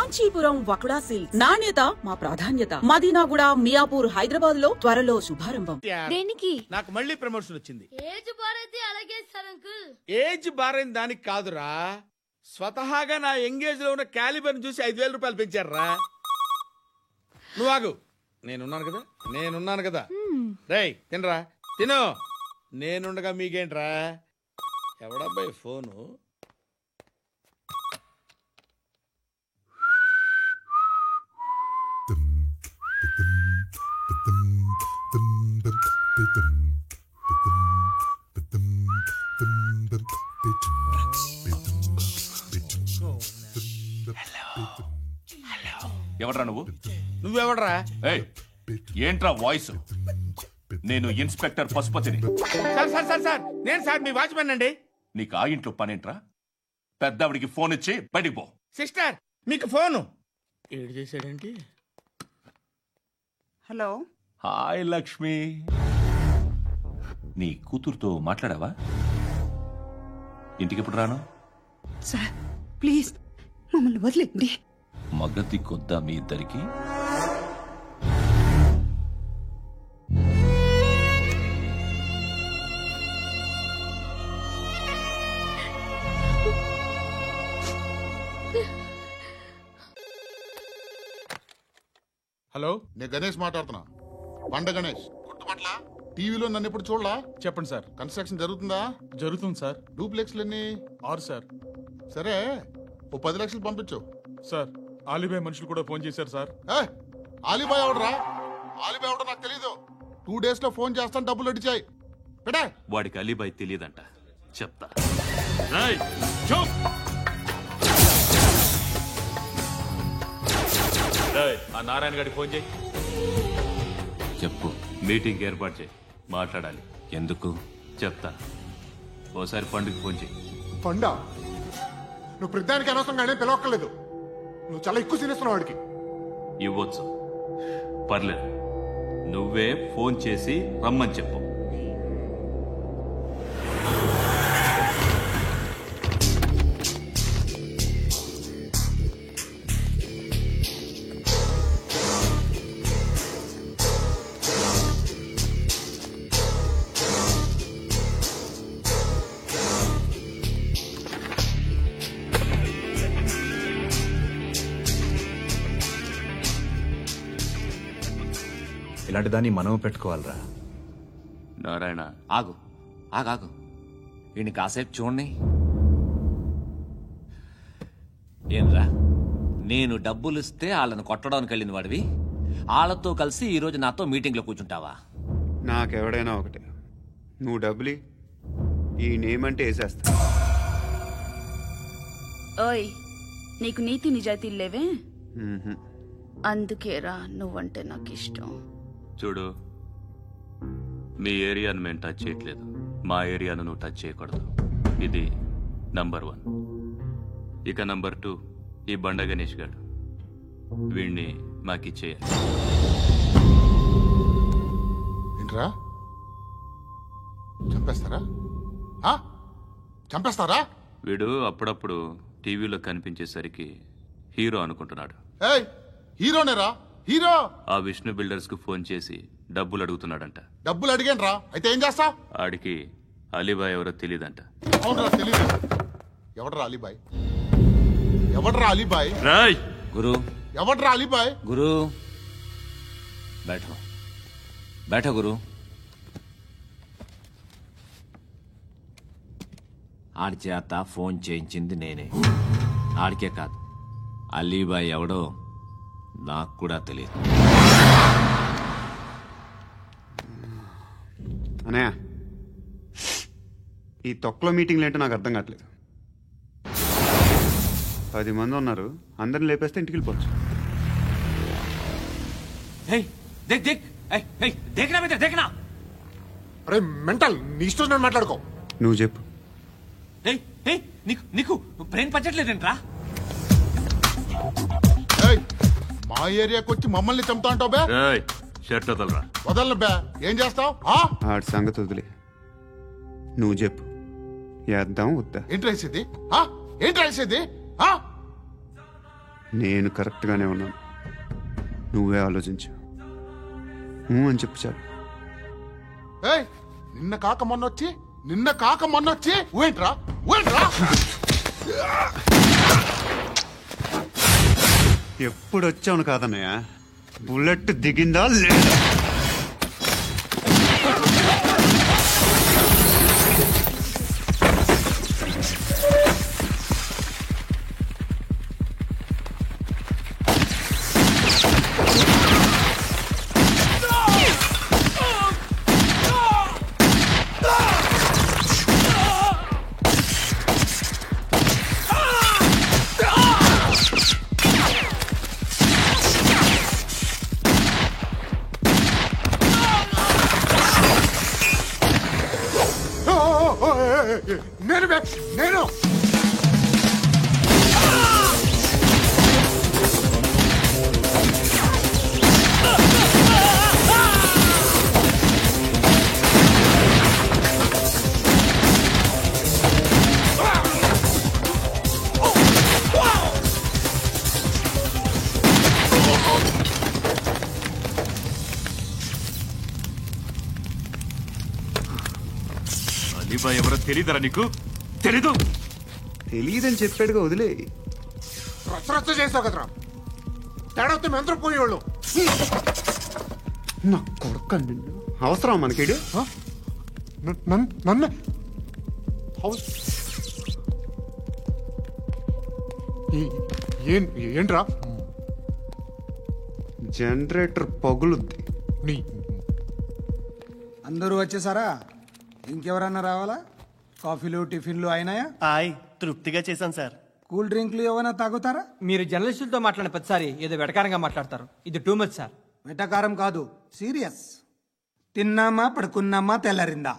Kanchipuram వకుడా silks. నాణ్యత మా ప్రాధాన్యత. మదీనాగూడ, మియాపూర్, హైదరాబాద్ లో త్వరలో శుభారంభం. దేనికి? నాకు మళ్ళీ ప్రమోషన్ వచ్చింది. ఏజ్ బారైతే అలాగే సార్ అంకుల్. ఏజ్ బారైన దానికి కాదురా, స్వతహాగా నా ఎంగేజ్ లో ఉన్న క్యాలిబర్ చూసి 5,000 రూపాయలు పెంచారా. నువ్వు ఆగు, నేనున్నాను కదా. రేయ్ తినరా, తిను. నేనుండగా మీకేంట్రా? ఎవడబ్బాయి ఫోను? ఎవడ్రా నువ్వు? నువ్వెవడ్రా? ఏంట్రా వాయిస్? నేను ఇన్స్పెక్టర్ పశుపతిని. సార్ నేను సార్ మీ వాచ్మెన్ అండి. నీకు ఆ ఇంట్లో పనేంట్రా? పెద్దవిడికి ఫోన్ ఇచ్చి బయటికి పో. సిస్టర్ మీకు ఫోను. ఏడు చేశాడేంటి? హలో. హాయ్ లక్ష్మి, నీ కూతురుతో మాట్లాడావా? ఇంటికి ఎప్పుడు రాను? సార్ ప్లీజ్ మమ్మల్ని వదిలేండి. మగతి కొద్దా మీ ఇద్దరికి? హలో, నేను గణేష్ మాట్లాడుతున్నా. బండ గణేష్ గుర్తుపట్ల? టీవీలో నన్ను ఎప్పుడు చూడలా? చెప్పండి సార్. కన్స్ట్రక్షన్ జరుగుతుందా? జరుగుతుంది సార్. డూప్లెక్స్లు ఎన్ని? 6 సార్. సరే, ఓ 10 లక్షలు పంపించు. సార్, ఆలిబాయ్ మనుషులు కూడా ఫోన్ చేశారు సార్. ఆలిబాయ్ ఎవడరా? ఆలిబాయ్ ఎవడో నాకు తెలీదు. 2 days లో ఫోన్ చేస్తాను, డబ్బులు అడిచాయి. పెట్టే. వాడికి అలీబాయ్ తెలియదంట, చెప్తా. ఆ నారాయణ గారికి ఫోన్ చేయి. చెప్పు. మీటింగ్ ఏర్పాటు చేయి, మాట్లాడాలి. ఎందుకు? చెప్తా. ఓసారి పండుగ ఫోన్ చేయి. పండా? నువ్వు ప్రతిదానికి అనవసరంగానే పిలవక్కర్లేదు. నువ్వు చాలా ఎక్కువ సీనిస్తున్నావు వాడికి. ఇవ్వచ్చు, పర్లేదు. నువ్వే ఫోన్ చేసి రమ్మని చెప్పు. ఇలాంటి దాన్ని మనం పెట్టుకోవాలరా. నారాయణ ఆగు ఆగాగు, వీడిని కాసేపు చూడండి. ఏంరా, నేను డబ్బులు ఇస్తే వాళ్ళని కొట్టడానికి వెళ్ళిన వాడివి, వాళ్ళతో కలిసి ఈరోజు నాతో మీటింగ్లో కూర్చుంటావా? నాకెవడైనా ఒకటే. నువ్వు డబ్బులి, ఈ నేమ్ అంటే వేసేస్తా. ఓయ్, నీకు నీతి నిజాయితీలు లేవే, అందుకేరా నువ్వంటే నాకు ఇష్టం. చూడు, మీ ఏరియాను మేము టచ్ చేయట్లేదు, మా ఏరియాను నువ్వు టచ్ చేయకూడదు. ఇది నంబర్ 1. ఇక నంబర్ 2, ఈ బండ గణేష్ గారు, వీణ్ణి మాకిచ్చేయాలి. ఏంట్రా, చంపేస్తారా? చంపేస్తారా? వీడు అప్పుడప్పుడు టీవీలో కనిపించేసరికి హీరో అనుకుంటున్నాడు. హీరోనేరా, హీరో. ఆ విష్ణు బిల్డర్స్ కు ఫోన్ చేసి డబ్బులు అడుగుతున్నాడంట. డబ్బులు అడిగాను, అయితే ఏం చేస్తా? ఆడికి అలీబాయ్ ఎవరో తెలియదంట. అవునరా, తెలీదు. ఎవడరా అలీబాయ్? ఎవడరా అలీబాయ్? రాయ్ గురు. ఎవడరా అలీబాయ్? గురు బైఠో, బైఠో గురు. ఆడి చేత ఫోన్ చేయించింది నేనే. ఆడికే కాదు, అలీబాయ్ ఎవడో నాకు కూడా తెలియదు. అనయ్య, ఈ తొక్కలో మీటింగ్లు ఏంటో నాకు అర్థం కావట్లేదు. 10 మంది ఉన్నారు, అందరిని లేపేస్తే ఇంటికి వెళ్ళిపోవచ్చు. అరే మెంటల్, నీ ఇష్టం నేను మాట్లాడుకో. నువ్వు చెప్పు. నీకు బ్రెయిన్ పచ్చట్లేదంట్రా? మా ఏరియాకి వచ్చి మమ్మల్ని చంపుతా అంటావు బే? షర్ట్ వదలరా. వదలను బే. ఏం చేస్తావు? ఆడి సంగతి వదిలే, నువ్వు చెప్పు. వేద్దాం వద్దా? ఏంటి రాసేది? ఏంటి రాసేది? నేను కరెక్ట్గానే ఉన్నాను. నువ్వే ఆలోచించు. అని చెప్పు చాలు. ఏయ్, నిన్న కాక మొన్నొచ్చి ఊయంట్రా. ఎప్పుడు వచ్చావును కాదన్నయ్య, బుల్లెట్ దిగిందా లేదా? నేను అలీబాయ్ ఎవరో తెలీదరా నీకు? తెలీదు? తెలియదని చెప్పాడుగా, వదిలే. రచ్చ చేసావు కదరా. తేడా వస్తే మెంతరం పోయేవాళ్ళు. నా కొడుక, నిన్ను అవసరం మనకిడు. నన్ను ఏంట్రా? జనరేటర్ పగులుద్ది. నీ అందరూ వచ్చేసారా? ఇంకెవరన్నా రావాలా? కాఫీలు టిఫిన్లు అయినాయా? తృప్తిగా చేశాను సార్. కూల్ డ్రింక్లు ఏమైనా తాగుతారా? మీరు జర్నలిస్టులతో మాట్లాడిన ప్రతిసారి ఏదో వెటకారంగా మాట్లాడతారు. ఇది టూ మచ్ సార్. వెటకారం కాదు, సీరియస్. తిన్నామా పడుకున్నామా తెల్లరిందా,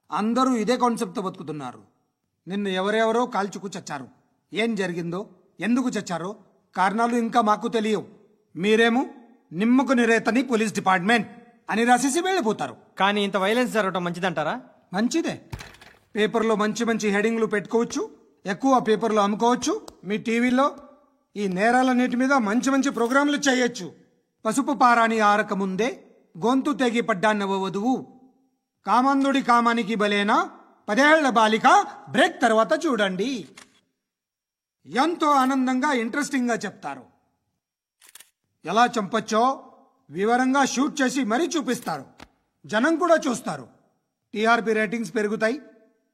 అందరూ ఇదే కాన్సెప్ట్తో బతుకుతున్నారు. నిన్ను ఎవరెవరో కాల్చుకు చచ్చారు. ఏం జరిగిందో, ఎందుకు చచ్చారో కారణాలు ఇంకా మాకు తెలియవు. మీరేమో నిమ్మకు నిరేతని పోలీస్ డిపార్ట్మెంట్ అని రాసేసి వెళ్ళిపోతారు. కానీ ఇంత వైలెన్స్ జరగడం మంచిదంటారా? మంచిదే. పేపర్లో మంచి మంచి హెడింగ్లు పెట్టుకోవచ్చు, ఎక్కువ పేపర్లు అమ్ముకోవచ్చు. మీ టీవీలో ఈ నేరాలన్నిటి మీద మంచి మంచి ప్రోగ్రాంలు చేయొచ్చు. పసుపు పారాని ఆరక ముందే గొంతు తెగి పడ్డాన్నవ వధువు, కామందుడి కామానికి బలేనా 10 ఏళ్ల బాలిక, బ్రేక్ తర్వాత చూడండి. ఎంతో ఆనందంగా ఇంట్రెస్టింగ్గా చెప్తారు. ఎలా చంపొచ్చో వివరంగా షూట్ చేసి మరీ చూపిస్తారు. జనం కూడా చూస్తారు. టీఆర్పీ రేటింగ్స్ పెరుగుతాయి.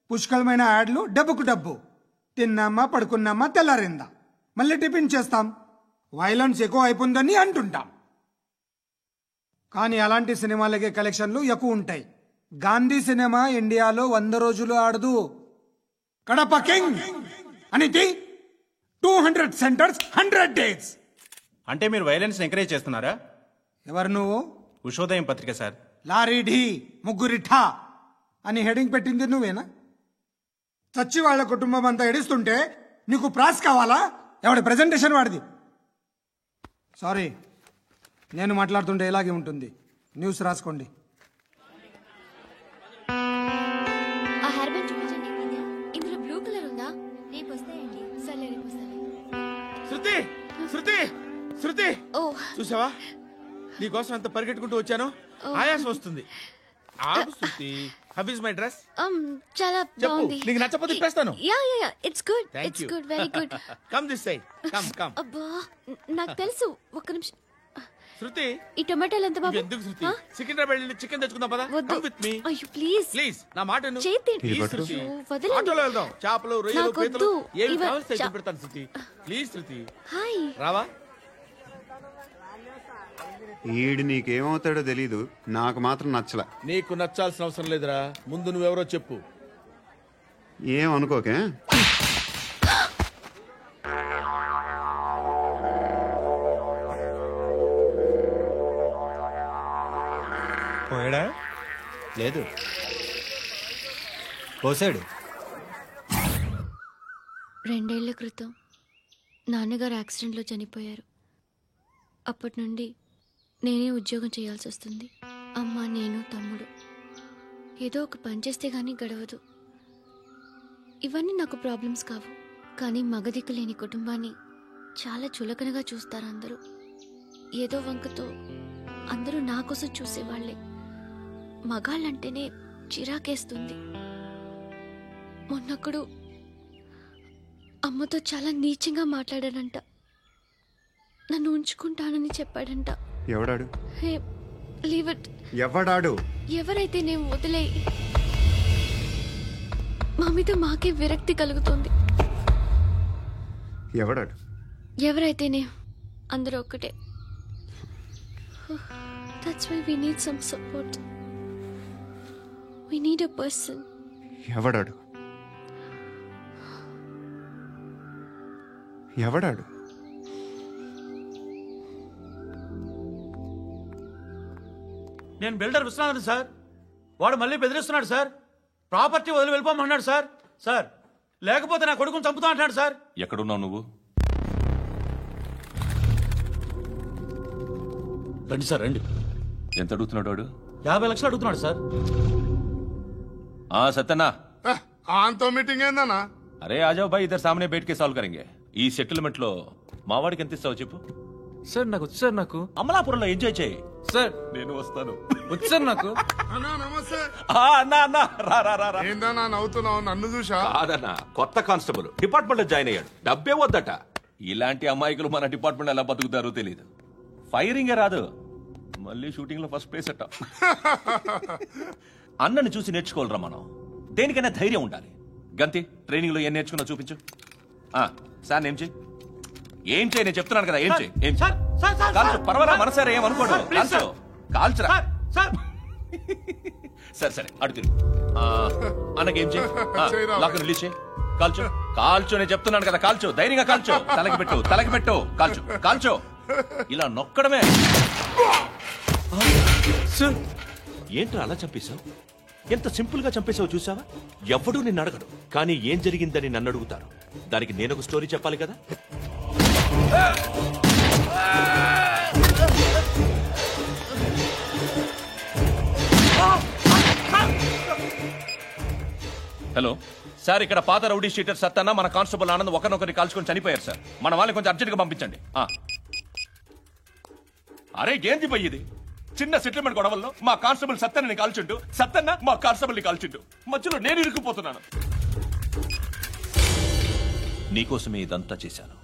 పుష్కలమైన యాడ్లు, డబ్బుకు డబ్బు. తిన్నామా పడుకున్నామా తెల్లారిందా, మళ్ళీ టిఫిన్ చేస్తాం. వైలెన్స్ ఎక్కువ అయిపోయిందని అంటుంటాం. కానీ అలాంటి సినిమాలకే కలెక్షన్లు ఎక్కువ ఉంటాయి. గాంధీ సినిమా ఇండియాలో 100 రోజులు ఆడదు. కడప కింగ్ అనేది 200 సెంటర్స్ 100 డేస్. అంటే మీరు వైలెన్స్ ఎంకరేజ్ చేస్తున్నారా? ఎవరు నువ్వు? ఉషోదయం పత్రిక సార్. లారీ ఢీ ముగ్గురి ఠా అని హెడింగ్ పెట్టింది నువ్వేనా? చచ్చి వాళ్ళ కుటుంబం అంతా ఎడుస్తుంటే నీకు ప్రాస్ కావాలా? ఎవడి ప్రెజెంటేషన్ వాడిది. సారీ, నేను మాట్లాడుతుంటే ఇలాగే ఉంటుంది. న్యూస్ రాసుకోండి. ఆ హెయిర్ బ్యాండ్ చూపించండి. ఇందులో బ్లూ కలర్ ఉందా? రేపు వస్తాయండి. సరే రేపు వస్తాను. శృతి, ఓ చూసావా నీకోసం ఎంత పరిగెట్టుకుంటూ వచ్చాను. ఆయాసం వస్తుంది. ఆగు Shruti. How is my dress? చాలా చెప్పు. బాగుంది. నీకు నచ్చకపోతే తిప్పేస్తాను. Yeah it's good. Thank it's you. Good, very good. Come this side. Come. అబ్బా, నాకు తెలుసు. ఒక్క నిమిషం. శృతి, ఈ టొమాటోలు ఎంత బాబు? ఎందుకు శృతి? సికింద్రాబాద్ వెళ్ళి చికెన్ తెచ్చుకుందాం పదా. Come with me. అయ్యో ప్లీజ్ ప్లీజ్ నా మాట విను. చేతి ప్లీజ్ శృతి. వదలండి. ఆటోలో వెళ్దాం. చేపలు, రొయ్యలు, నాకొద్దు. పీతలు ఏమి ఇవ- కావాలి తెచ్చి పెడతాను శృతి. Please Shruti. హాయ్. రావా? ఈడు నీకేమవుతాడో తెలీదు, నాకు మాత్రం నచ్చలా. నీకు నచ్చాల్సిన అవసరం లేదురా. ముందు నువ్వెవరో చెప్పు. ఏం అనుకోకే. పోయాడా? లేదు, పోసాడు. 2 ఏళ్ల క్రితం నాన్నగారు యాక్సిడెంట్లో చనిపోయారు. అప్పటి నుండి నేనే ఉద్యోగం చేయాల్సి వస్తుంది. అమ్మ, నేను, తమ్ముడు ఏదో ఒక పని చేస్తే గానీ గడవదు. ఇవన్నీ నాకు ప్రాబ్లమ్స్ కావు, కానీ మగదిక్కు లేని కుటుంబాన్ని చాలా చులకనగా చూస్తారు అందరూ. ఏదో వంకతో అందరూ నా కోసం చూసేవాళ్లే. మగాళ్ళంటేనే చిరాకేస్తుంది. మొన్నప్పుడు అమ్మతో చాలా నీచంగా మాట్లాడాడంట. నన్ను ఉంచుకుంటానని చెప్పాడంట. ఎవడాడు? హే, లీవ్ ఇట్. ఎవడాడు? ఎవరైతే నేను వదిలే. మా మీద మాకే విరక్తి కలుగుతుంది. ఎవడాడు? ఎవరైతేనే అందరూ ఒక్కటే. That's why we need some support. We need a person. ఎవడాడు? ఎవడాడు? నేను బిల్డర్ విశ్వనాథన్ సార్. వాడు మళ్ళీ బెదిరిస్తున్నాడు సార్. ప్రాపర్టీ వదిలి వెళ్ళిపోమన్నాడు సార్. సార్ లేకపోతే నా కొడుకుని చంపుతా అంటున్నాడు సార్. ఎక్కడున్నావు నువ్వు? రండి సార్ రండి. ఎంత అడుగుతున్నాడు వాడు? 50 లక్షలు అడుగుతున్నాడు సార్. సత్యన్నా, ఆంతో మీటింగ్ ఏందన్నా? అరే ఆజావ్ భాయ్, ఇద్దరు సామనే బయటకే సాల్వ్ కరెంగే. ఈ సెటిల్మెంట్ లో మావాడికి ఎంత ఇస్తావు చెప్పు. సార్ నాకు వచ్చు సార్. నాకు అమలాపురంలో ఎంజాయ్ చేయి సార్. నేను వస్తాను. వచ్చు సార్ నాకు. అన్నా నమస్తే. అన్నా అన్నా రా రా రా. ఏందన్నా నవ్వుతున్నావు? నన్ను చూసా? కాదన్నా, కొత్త కానిస్టేబుల్ డిపార్ట్మెంట్ లో జాయిన్ అయ్యాడు. డబ్బే వద్దట. ఇలాంటి అమాయకులు మన డిపార్ట్మెంట్ ఎలా బతుకుతారో తెలియదు. ఫైరింగే రాదు, మళ్ళీ షూటింగ్ లో ఫస్ట్ ప్లేస్ అట్ట. అన్నని చూసి నేర్చుకోవాలరా మనం. దేనికైనా ధైర్యం ఉండాలి. గంతి, ట్రైనింగ్ లో ఏం నేర్చుకున్నా చూపించు. సార్ ఏం చేయి, ఏం చేయి, నేను చెప్తున్నాను కదా. ఏం చేయి, ఏం కాల్చు. పర్వాలా, మనసారా ఏం అనుకోడు. కాల్చు, కాల్చురా. సరే సరే అడుగుతుంది. అన్నకేం చేయి, లాక్ రిలీజ్ చేయి. కాల్చు, కాల్చు. నేను చెప్తున్నాను కదా, కాల్చు. ధైర్యంగా కాల్చు. తలకి పెట్టు, తలకి పెట్టు. కాల్చు, కాల్చు. ఇలా నొక్కడమే. ఏంట్రా అలా చంపేశావు? ఎంత సింపుల్ గా చంపేశావు చూసావా? ఎవడూ నిన్ను అడగడు, కానీ ఏం జరిగిందని నన్ను అడుగుతారు. దానికి నేను ఒక స్టోరీ చెప్పాలి కదా. హలో సార్, ఇక్కడ పాత రౌడీ షీటర్ సత్తన్న, మన కానిస్టేబుల్ ఆనంద్ ఒకరినొకరిని కాల్చుకొని చనిపోయారు సార్. మన వాళ్ళని కొంచెం అర్జెంట్ గా పంపించండి. అరే ఏంది పోయి ఇది? చిన్న సెటిల్మెంట్ గొడవల్లో మా కానిస్టేబుల్ సత్తన్నని కాల్చుంటూ, సత్తన్న మా కానిస్టేబుల్ ని కాల్చుంటూ, మధ్యలో నేను ఇరుక్కుపోతున్నాను. నీకోసమే ఇదంతా చేశాను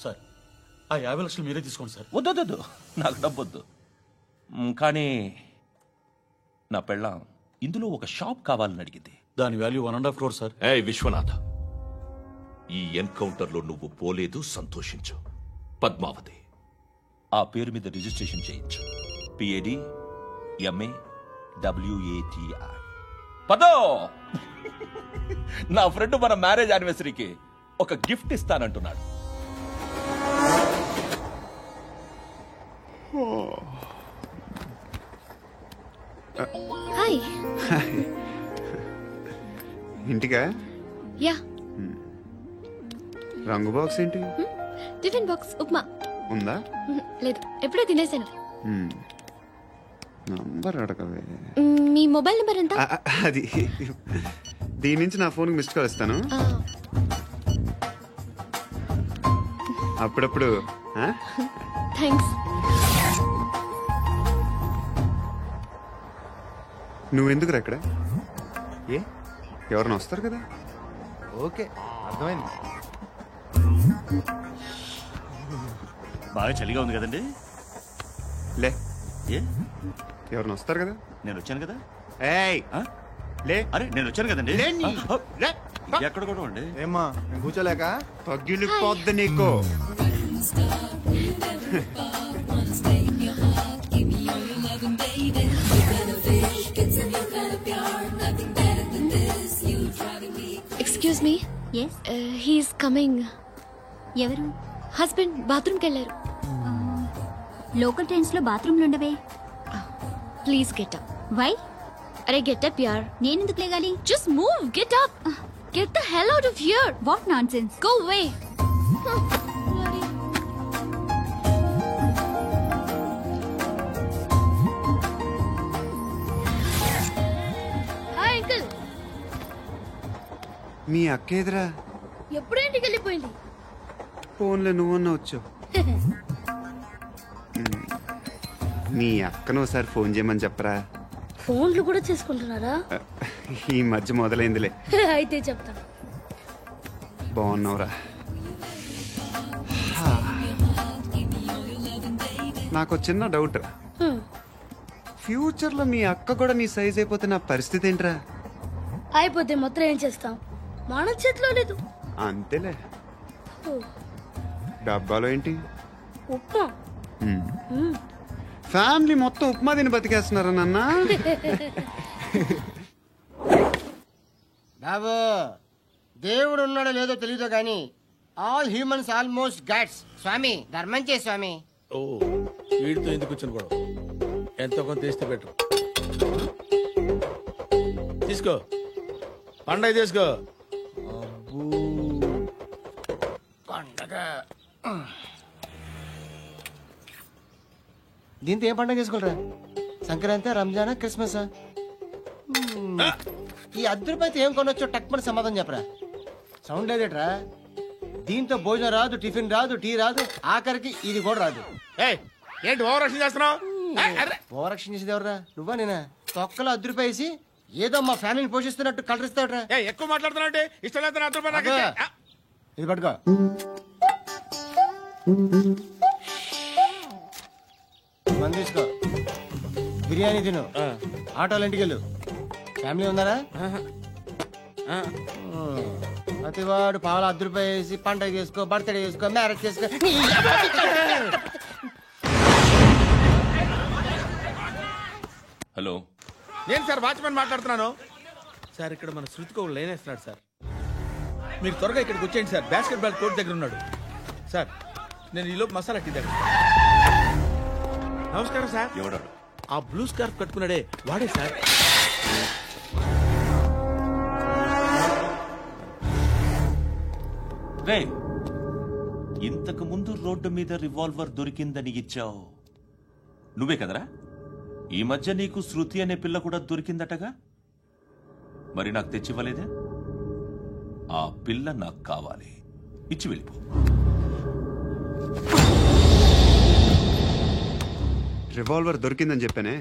సార్. ఆ 50 లక్షలు మీరే తీసుకోండి సార్. వద్దొద్దు, నాకు డబ్బొద్దు. కానీ నా పెళ్ళాం ఇందులో ఒక షాప్ కావాలని అడిగింది. దాని వాల్యూ 1.5 crore సార్. ఏ విశ్వనాథ, ఈ ఎన్కౌంటర్ లో నువ్వు పోలేదు, సంతోషించు. పద్మావతి ఆ పేరు మీద రిజిస్ట్రేషన్ చేయించు. PADMAWATI. పదో, నా ఫ్రెండ్ మన మ్యారేజ్ యానివర్సరీకి ఒక గిఫ్ట్ ఇస్తానంటున్నాడు. హాయ్. ఇంటికా? యా. రంగు బాక్స్ ఏంటి? టిఫిన్ బాక్స్ ఉప్మా ఉందా? లేదు, ఎప్పుడో తినేసాను. నంబర్ అడగవే. మీ మొబైల్ నెంబర్ ఎంత? అది దీని నుంచి నా ఫోన్కి మిస్డ్ కాల్ ఇస్తాను అప్పుడప్పుడు. థ్యాంక్స్. నువ్వెందుకురా ఇక్కడ? ఏ ఎవరైనా వస్తారు కదా? ఓకే, అర్థమైంది. బాగా చలిగా ఉంది కదండి. లే, ఏ ఎవరైనా వస్తారు కదా? నేను వచ్చాను కదా. ఏయ్ లే. అరే నేను వచ్చాను కదండి. ఎక్కడ కూడా అండి. ఏమ్మా కూర్చోలేక పగిలిపోద్ది నీకు. Excuse me. Yes, he's coming. ఎవరు? హస్బెండ్ బాత్రూమ్కి వెళ్ళారు. లోకల్ ట్రైన్స్ లో బాత్రూమ్లు ఉండవే. Please get up. వై? అరే గెట్ అప్ యార్. నేనెందుకు లేగాలి? Just move, get up. Get the hell out of here. What nonsense. Go away. Hi uncle. మీ అక్క ఎదురా? ఎప్పుడు ఇంటికి వెళ్ళిపోయింది? ఫోన్లో నువ్వన్నా వచ్చావు. మీ అక్కను ఒకసారి ఫోన్ చేయమని చెప్పరా. ఫోన్లు కూడా చేసుకుంటున్నారా? ఈ మధ్య మొదలైందిలే. అయితే చెప్తా. బాగున్నావురా. నాకు చిన్న డౌట్ రా. ఫ్యూచర్లో మీ అక్క కూడా నీ సైజ్ అయిపోతే నా పరిస్థితి ఏంట్రా? అయిపోతే మొత్తం ఏం చేస్తాం, మన చేతిలో లేదు. అంతేలే. డబ్బాలో ఏంటి? ఉప్మా. ఫ్యామిలీ మొత్తం ఉప్మా తిని బతికేస్తున్నారా నాన్న? బాబు, దేవుడు ఉన్నాడో లేదో తెలియదు కానీ ఆల్ హ్యూమన్స్ ఆల్మోస్ట్ గాడ్స్. స్వామి ధర్మం చే స్వామి. ఓ వీడితో ఎందుకు వచ్చిన గొడవ? ఎంతో కొంత తీస్తే పెట్టు. తీసుకో, పండగ తీసుకో. పండగ దీంతో ఏం పండగ చేసుకుంటారా? సంక్రాంతి, రంజానా, క్రిస్మస్? ఈ ₹10 ఏం కొనొచ్చో టక్మని సమాధానం చెప్పరా. సౌండ్ లేదేట్రా? దీంతో భోజనం రాదు, టిఫిన్ రాదు, టీ రాదు, ఆఖరికి ఇది కూడా రాదు. ఏంటి ఓవర్ రక్షణ చేస్తున్నావు? ఓవర్ రక్షణ చేసేది ఎవరా? నువ్వా నేనా? తొక్కలో ₹10 వేసి ఏదో మా ఫ్యామిలీని పోషిస్తున్నట్టు కలరిస్తావుట్రా. ఎక్కువ మాట్లాడుతున్నా. ఇష్టం లేదు. ఇది పట్టుకో. మంది తీసుకో, బిర్యానీ తిను, ఆటోలు ఇంటికి వెళ్ళు. ఫ్యామిలీ ఉన్నారా? ప్రతివాడు పావులు ₹10 వేసి పండగ చేసుకో, బర్త్డే చేసుకో, మ్యారేజ్ చేసుకో. హలో, నేను సార్ వాచ్మెన్ మాట్లాడుతున్నాను. సార్ ఇక్కడ మన శృతికి ఒక లైన్ వేస్తున్నాడు సార్. మీరు త్వరగా ఇక్కడికి వచ్చేయండి సార్. బాస్కెట్ బాల్ కోర్ట్ దగ్గర ఉన్నాడు సార్. నేను ఈలోపు మసాలా టీ దగ్గర. నమస్కారం సార్. ఎవడాడు? ఆ బ్లూ స్కార్ఫ్ కట్టుకున్నాడే వాడే సార్. రే, ఇంతకు ముందు రోడ్డు మీద రివాల్వర్ దొరికిందని ఇచ్చావు నువ్వే కదరా? ఈ మధ్య నీకు శృతి అనే పిల్ల కూడా దొరికిందటగా? మరి నాకు తెచ్చివ్వలేదే? ఆ పిల్ల నాకు కావాలి, ఇచ్చి వెళ్ళిపో. రివాల్వర్ దొరికిందని చెప్పానే,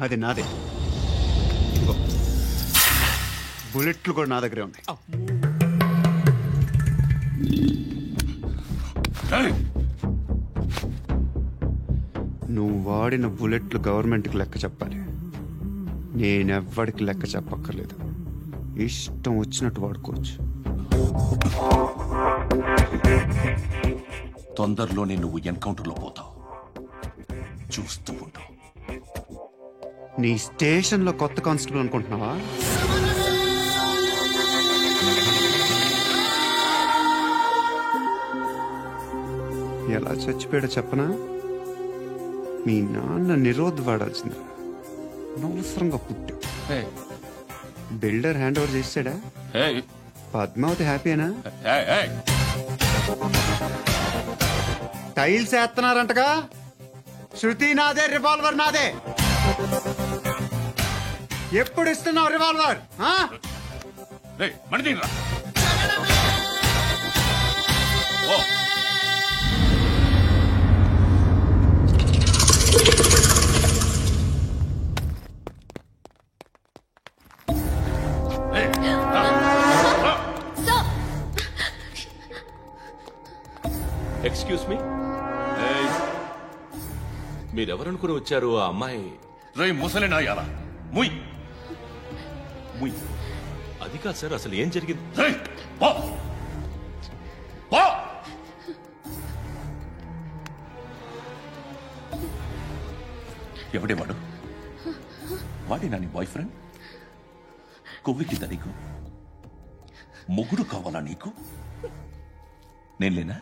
అది నాదే. బుల్లెట్లు కూడా నా దగ్గరే ఉన్నాయి. నువ్వు వాడిన బుల్లెట్లు గవర్నమెంట్కి లెక్క చెప్పాలి. నేనెవ్వడికి లెక్క చెప్పక్కర్లేదు. ఇష్టం వచ్చినట్టు వాడుకోవచ్చు. తొందరలోనే నువ్వు ఎన్కౌంటర్లో పోతావు, చూస్తూ ఉంటావు. నీ స్టేషన్లో కొత్త కానిస్టేబుల్ అనుకుంటున్నావా? ఎలా చచ్చిపోయాడో చెప్పనా? మీ నాన్న నిరోధ్ వాడాల్సిందా? అనవసరంగా పుట్టావు. బిల్డర్ హ్యాండ్ ఓవర్ చేసాడా? పద్మావతి హ్యాపీనా? టైల్స్ వేస్తున్నారంటగా? శృతి నాదే, రివాల్వర్ నాదే. ఎప్పుడు ఇస్తున్నావు రివాల్వర్? ఎక్స్క్యూజ్ మీ, మీరెవరనుకుని వచ్చారు? ఆ అమ్మాయి రే ముసలి నాయాల, ముయ్ ముయ్. అది కాదు సార్, అసలు ఏం జరిగింది? ఎవడేవాడు? వాడేనా నీ బాయ్ ఫ్రెండ్? కొవ్వికిందా నీకు? మొగుడు కావాలా నీకు? నేను లేనా?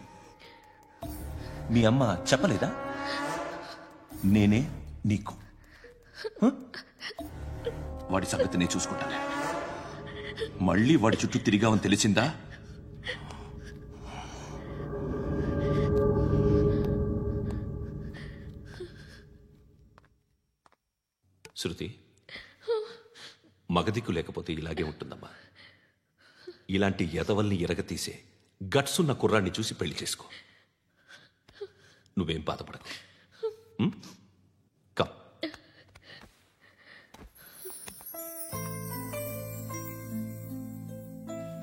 మీ అమ్మ చెప్పలేదా? నేనే నీకు. వాడి సంగతి నేను చూసుకుంటానే. మళ్ళీ వాడి చుట్టూ తిరిగావని తెలిసిందా? శృతి, మగదిక్కు లేకపోతే ఇలాగే ఉంటుందమ్మా. ఇలాంటి ఎదవల్ని ఎరగతీసే గట్స్ ఉన్న కుర్రాన్ని చూసి పెళ్లి చేసుకో. నువ్వేం బాధపడకు. కమ్.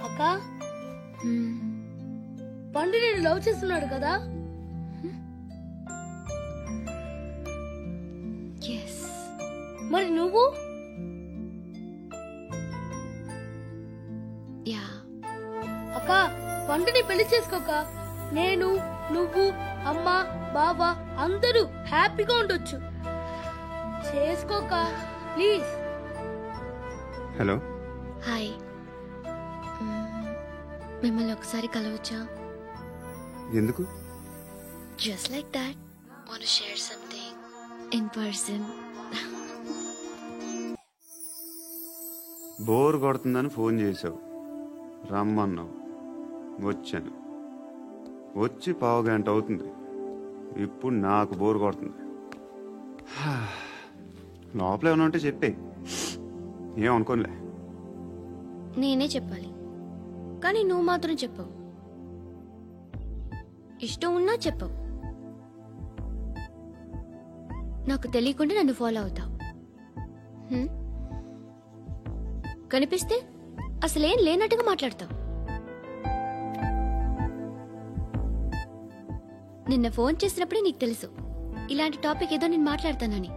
అక్క పండు నేను లవ్ చేస్తున్నాడు కదా? మరి నువ్వు? అక్క పండుని పెళ్లి చేసుకోక నేను, నువ్వు, అమ్మ, బావ అందరూ హ్యాపీగా ఉండొచ్చు. చేసుకోక ప్లీజ్. హలో. హాయ్. మిమ్మల్ని ఒకసారి కలవచ్చా? ఎందుకు? Just like that. Want to share something in person. Bore కొడుతుందని ఫోన్ చేసావు, రమ్మన్నావు, వచ్చాను. వచ్చి 1/2 గంట అవుతుంది. ఇప్పుడు నాకు బోర్ కొడుతుంది. లోపల ఏమైనా ఉంటే చెప్పే, ఏమనుకోనిలే. నేనే చెప్పాలి, కానీ నువ్వు మాత్రం చెప్పవు. ఇష్టం ఉన్నా చెప్పవు. నాకు తెలియకుండా నన్ను ఫాలో అవుతావు. కనిపిస్తే అసలేం లేనట్టుగా మాట్లాడతావు. నిన్న ఫోన్ చేసినప్పుడే నీకు తెలుసు ఇలాంటి టాపిక్ ఏదో నేను మాట్లాడతానని.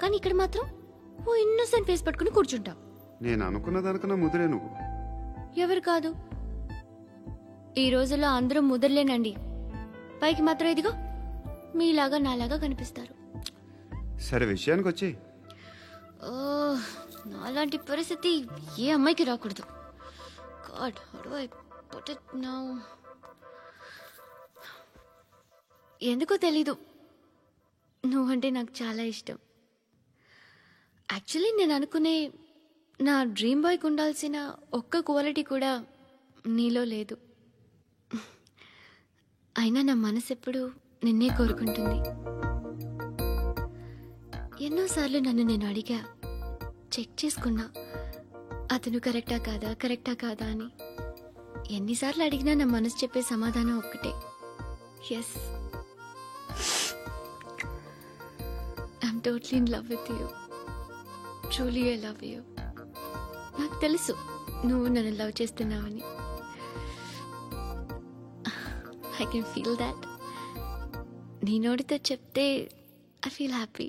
కానీ ఇక్కడ మాత్రం ఓ ఇన్నోసెంట్ ఫేస్ పట్టుకుని కూర్చుంటావు. నేను అనుకున్నదానికన్నా ముదిరే నువ్వు. ఎవరు కాదు, ఈ రోజుల్లో అందరూ ముదరలేనండి. పైకి మాత్రం ఇదిగో మీలాగా నాలాగా కనిపిస్తారు. సరే విషయానికి వచ్చి. నాలాంటి పరిస్థితి ఏ అమ్మాయికి రాకూడదు. God, how do I put it now? ఎందుకో తెలీదు, నువ్వంటే నాకు చాలా ఇష్టం. యాక్చువల్లీ నేను అనుకునే నా డ్రీమ్ బాయ్కి ఉండాల్సిన ఒక్క క్వాలిటీ కూడా నీలో లేదు. అయినా నా మనసు ఎప్పుడు నిన్నే కోరుకుంటుంది. ఎన్నోసార్లు నన్ను నేను అడిగా, చెక్ చేసుకున్నా అతను కరెక్టా కాదా అని. ఎన్నిసార్లు అడిగినా నా మనసు చెప్పే సమాధానం ఒక్కటే, yes, I'm totally in love with you. Truly I love you. నాకు తెలుసు నువ్వు నన్ను లవ్ చేస్తున్నావని. I can feel that. నీ నోటితో చెప్తే ఐ ఫీల్ హ్యాపీ.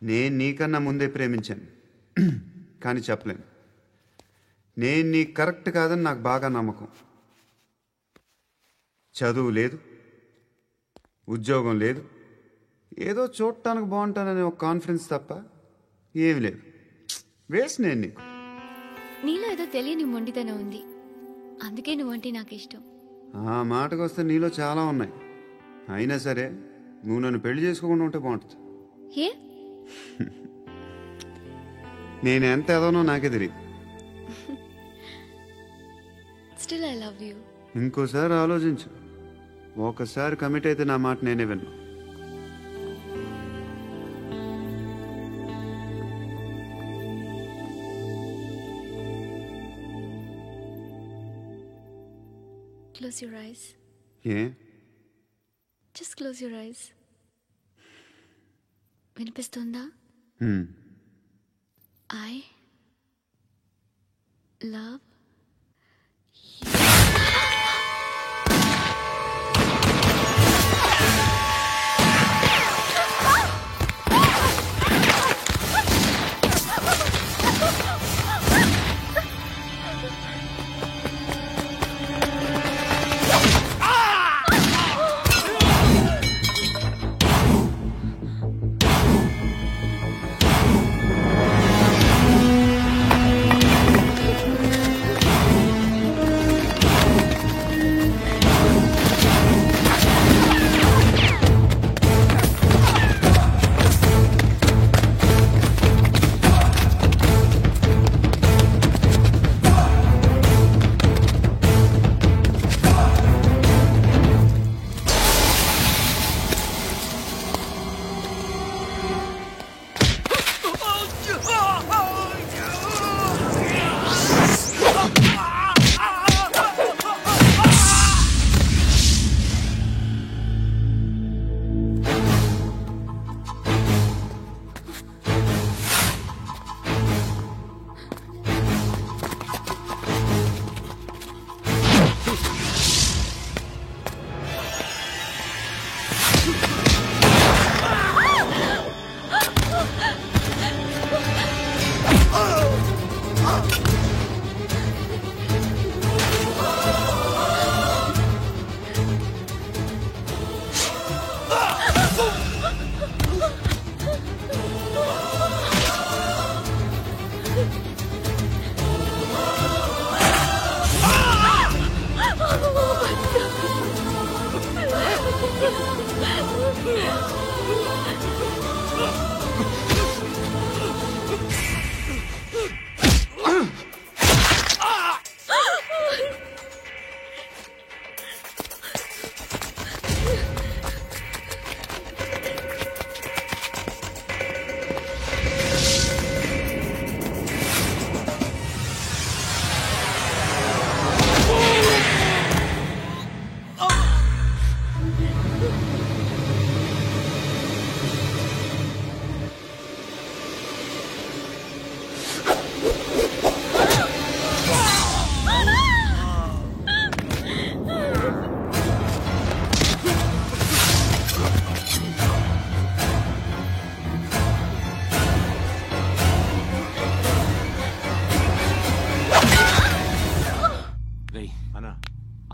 నేను నీకన్నా ముందే ప్రేమించాను, కానీ చెప్పలేను. నేను నీకు కరెక్ట్ కాదని నాకు బాగా నమ్మకం. చదువు లేదు, ఉద్యోగం లేదు, ఏదో చూడటానికి బాగుంటాననే ఒక కాన్ఫిడెన్స్ తప్ప ఏమి లేదు. వేస్ట్ నేను నీకు. నీలో ఏదో తెలియని మొండితనం ఉంది, అందుకే నువ్వంటే నాకు ఇష్టం. ఆ మాటకు వస్తే నీలో చాలా ఉన్నాయి. అయినా సరే నువ్వు నన్ను పెళ్లి చేసుకోకుండా ఉంటే బాగుంటుంది. ఏ? నేను ఎంత ఎదవనో నాకే తెలియదు. Still I love you. ఇంకోసారి ఆలోచించు. ఒకసారి కమిట్ అయితే నా మాట నేనే విన్నా. Close your eyes. A? Just close your eyes. వినిపిస్తుందా? I love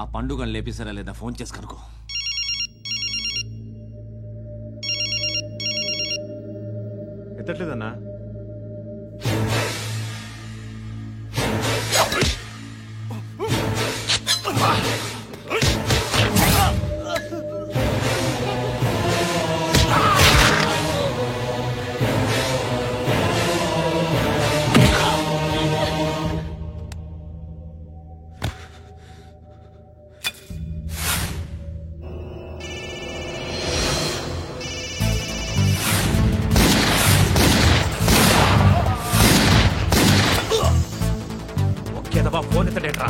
ఆ పండుగను లేపేసారా లేదా ఫోన్ చేసి కనుకో. ఎత్తట్లేదన్నా. ఫోన్ ఎత్తడేట్రా?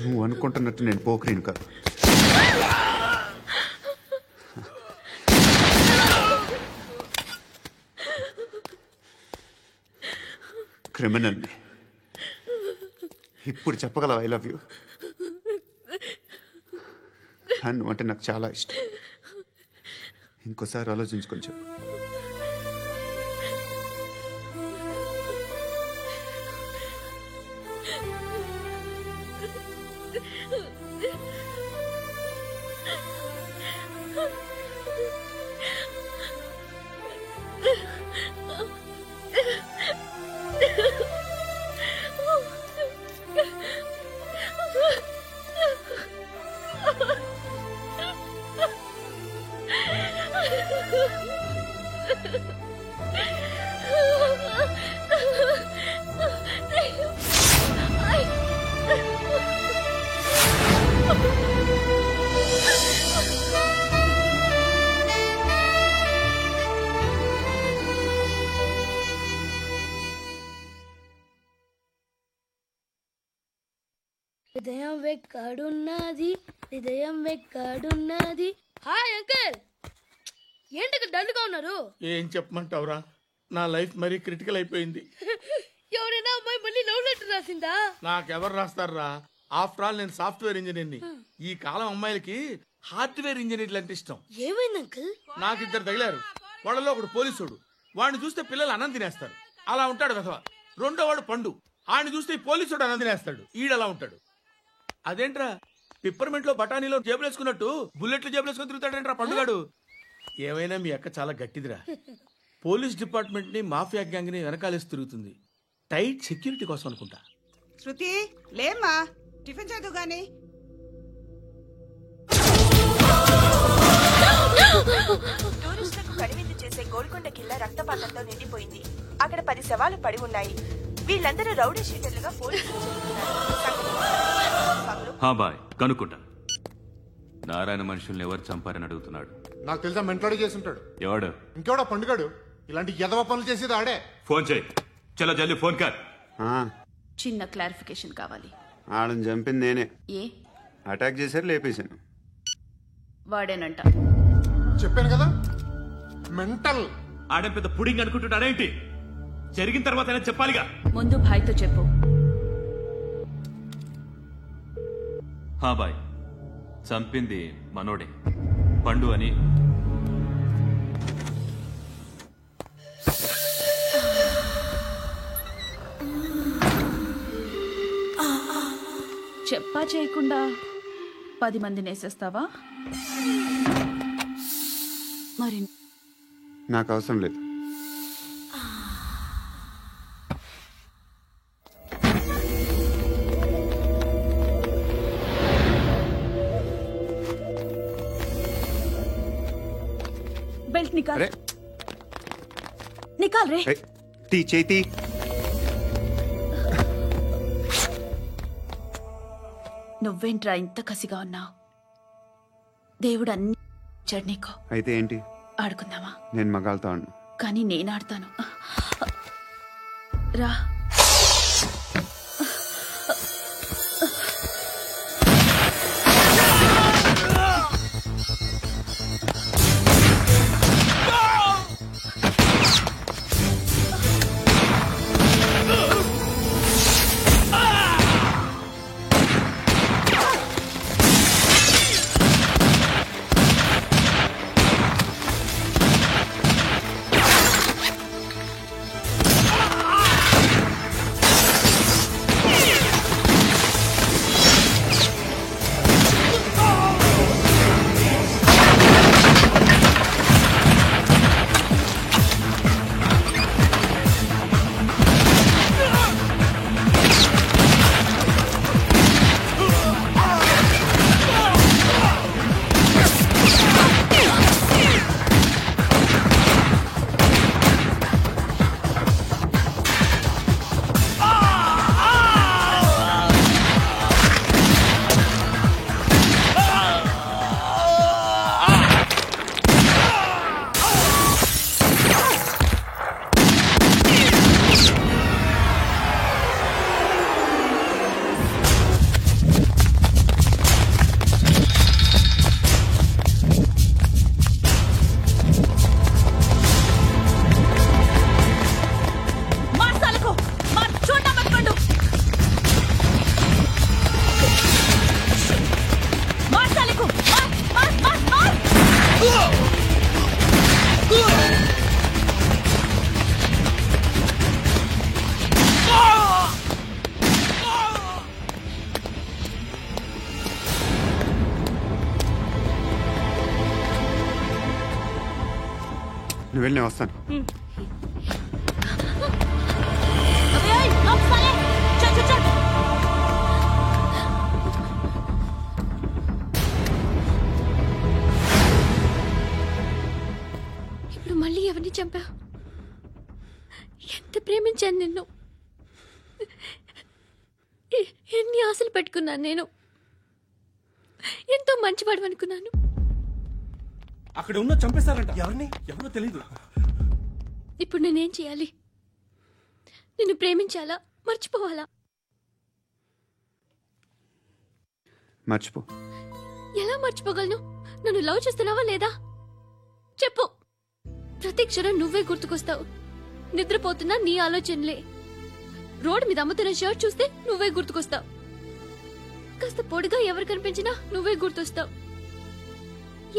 నువ్వు అనుకుంటున్నట్టు నేను పోకరీని కాదు. క్రిమినల్ని. ఇప్పుడు చెప్పగలవా ఐ లవ్ యూ? నువ్వు అంటే నాకు చాలా ఇష్టం. ఇంకోసారి ఆలోచించుకొని చెప్పు. హృదయం వెక్కడున్నది, హృదయం వెక్కడున్నది. హాయ్ అంకుల్, ఏంటి డల్గా ఉన్నారు? ఏం చెప్పమంటావురా, నా లైఫ్ మరీ క్రిటికల్ అయిపోయింది. ఎవరైనా అమ్మాయి మళ్ళీ లవ్ లెటర్ రాసిందా? నాకెవరు రాస్తారా? ఆఫ్టర్ ఆల్ నేను సాఫ్ట్వేర్ ఇంజనీర్ని. ఈ కాలం అమ్మాయిలకి హార్డ్వేర్ ఇంజనీర్లు అంటే ఇష్టం. ఏమైంది అంకుల్? నాకు ఇద్దరు తగిలారు. వాళ్ళలో ఒకడు పోలీసుడు. వాడిని చూస్తే పిల్లలు అన్నం తినేస్తారు, అలా ఉంటాడు వెధవ. రెండో వాడు పండు. ఆయన చూస్తే పోలీసుడు అన్నం తినేస్తాడు, ఈడలా ఉంటాడు. అదేంట్రా పిప్పర్మెంట్ లో బఠానీలో జేబులు వేసుకున్నట్టు బుల్లెట్లు జేబులు వేసుకుని తిరుగుతాడేంట్రా పండుగాడు? ఏమైనా మీ అక్క చాలా గట్టిదిరా. పోలీస్ డిపార్ట్మెంట్ ని మాఫియా గ్యాంగ్ ని వెనకాలేసి తిరుగుతుంది. టైట్ సెక్యూరిటీ కోసం అనుకుంటా. శృతి లేమ్మా, టిఫిన్ చేదు గాని. టూరిస్టులకు కనువిందు చేసే గోల్కొండ కిల్లా రక్తపాతంతో నిండిపోయింది. అక్కడ 10 శవాలు పడి ఉన్నాయి. వీళ్ళందరూ రౌడీ షీటర్లుగా పోలీసులు బాయ్ కనుక్కుంటా. నారాయణ మనుషుల్ని ఎవరు చంపారని అడుగుతున్నాడు. నాకు తెలుసా మెంటోడి చేసి ఉంటాడు. ఎవడు? ఇంకెవడా పండుగాడు. ఇలాంటి ఎదవ పనులు చేసేది ఆడే. ఫోన్ చేయి. చలో జల్దీ ఫోన్ కర్. చిన్న క్లారిఫికేషన్ కావాలి. ఆడని చంపింది నేనే. ఏ అటాక్ చేశారు, లేపేశాను. వాడేనంట. చెప్పాను కదా మెంటల్. ఆడే పెద్ద పుడింగ్ అనుకుంటున్నాడేంటి? జరిగిన తర్వాత అయినా చెప్పాలిగా. ముందు భాయ్తో చెప్పు. హా బాయ్, చంపింది మనోడే, పండు అని. చెప్పా చేయకుండా 10 మందిని వేసేస్తావా? మరి నాకు అవసరం లేదు. बेल्ट निकाल। निकाल रे। టీ చేతి. నువ్వేంట్రా ఇంత కసిగా ఉన్నావు? దేవుడు అన్ని ఇచ్చాడు నీకు. అయితే ఏంటి? ఆడుకుందామా? నేను మగాళ్ళతో ఆడను. కానీ నేను ఆడతాను. రా. నువ్వు వెళ్ళి నేను వస్తాను. ఇప్పుడు మళ్ళీ ఎవరిని చంపా? ఎంత ప్రేమించాను నిన్ను, ఎన్ని ఆశలు పెట్టుకున్నాను. నేను ఎంతో మంచివాడు అనుకున్నాను. అక్కడ ఉన్న చంపేస్తారంట. ఎవరిని? ఎవరో తెలీదు. ఇప్పుడు నేనేం చేయాలి? నిన్ను ప్రేమించాలా, మర్చిపోవాలా? మర్చిపో. ఎలా మర్చిపోగలను? నన్ను లవ్ చేస్తున్నావా లేదా చెప్పు. ప్రతి క్షణం నువ్వే గుర్తుకొస్తావు. నిద్రపోతున్నా నీ ఆలోచనలే. రోడ్డు మీద అమ్ముతున్న షర్ట్ చూస్తే నువ్వే గుర్తుకొస్తావు. కాస్త పొడిగా ఎవరు కనిపించినా నువ్వే గుర్తొస్తావు.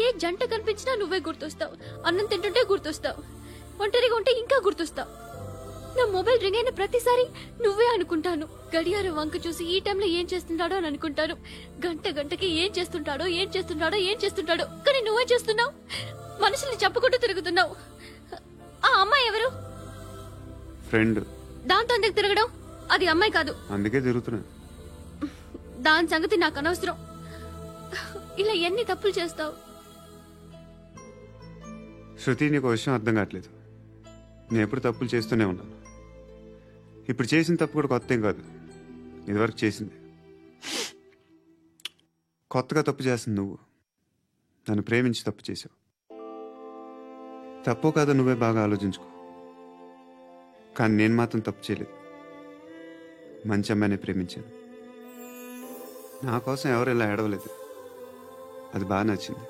ఏ జంట కనిపించినా నువ్వే గుర్తొస్తావు. అన్నం తింటుంటే గుర్తొస్తావు. ఒంటరిగా ఉంటే ఇంకా గుర్తొస్తావు. నా మొబైల్ రింగ్ అయిన ప్రతిసారి నువ్వే అనుకుంటాను. గడియారం వంక చూసి ఈ టైంలో ఏం చేస్తుంటాడో అని అనుకుంటాను. గంట గంటకి ఏం చేస్తుంటాడో కానీ నువ్వే చేస్తున్నావు. మనుషుల్ని చెప్పుకుంటూ తిరుగుతున్నావు. ఆ అమ్మాయి ఎవరు? ఫ్రెండ్. దాంతో ఎందుకు తిరగడం? అది అమ్మాయి కాదు. అందుకే తిరుగుతున్నా. దాని సంగతి నాకు అనవసరం. ఇలా ఎన్ని తప్పులు చేస్తావు? శృతి, నీకు విషయం అర్థం కావట్లేదు. నేను ఎప్పుడు తప్పులు చేస్తూనే ఉన్నాను. ఇప్పుడు చేసిన తప్పు కూడా కొత్త ఏం కాదు, ఇదివరకు చేసింది. కొత్తగా తప్పు చేస్తుంది నువ్వు. నన్ను ప్రేమించి తప్పు చేసావు. తప్పో కాదో నువ్వే బాగా ఆలోచించుకో. కానీ నేను మాత్రం తప్పు చేయలేదు. మంచి అమ్మాయిని ప్రేమించాను. నా కోసం ఎవరు ఇలా ఏడవలేదు. అది బాగా నచ్చింది.